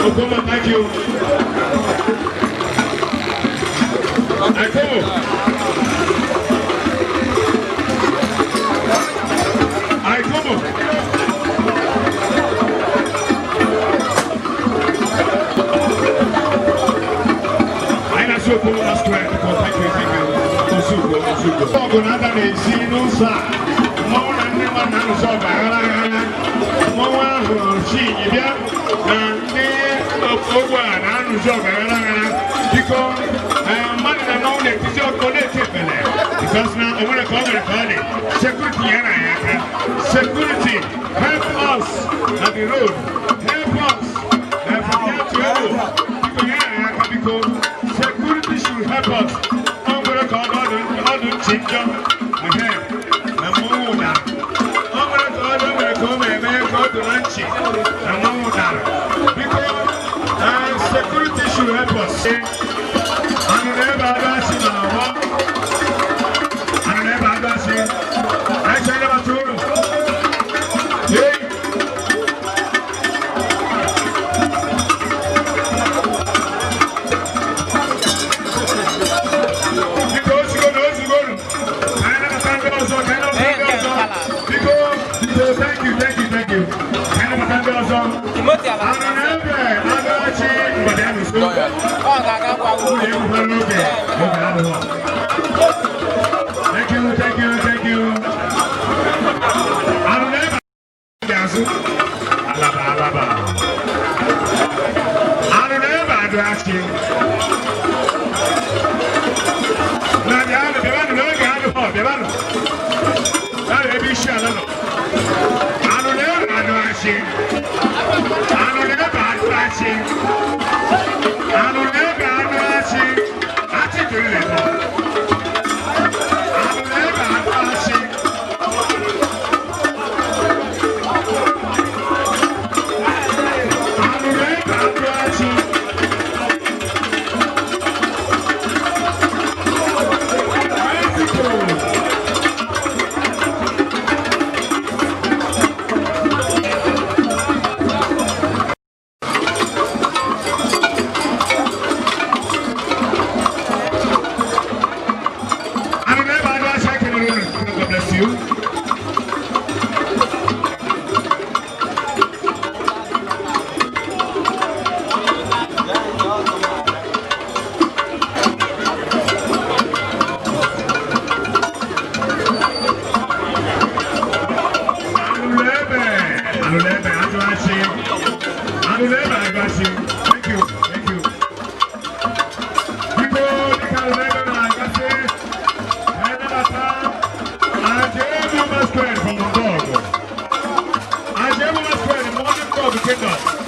Okoma, thank you. Akomo. Akomo. Aina so Okoma last square because thank you. Osuko. Ogonada na esi no sa. Mo na nne ma na no so ba gara. Mo wa ho chi ibia na nne ogwa na no so ba gara. Because money na no ne tisi connect bele. Because now I want to come and call it security yana yaka. Security help us at the road. Help us from here to road. Because security should help us. I'm going to call all the children ahead. I'm going to come and go to lunch. I'm going because security should help us. I'm never asking I said about two. Thank you. From the dog. I never was ready. Morning dog,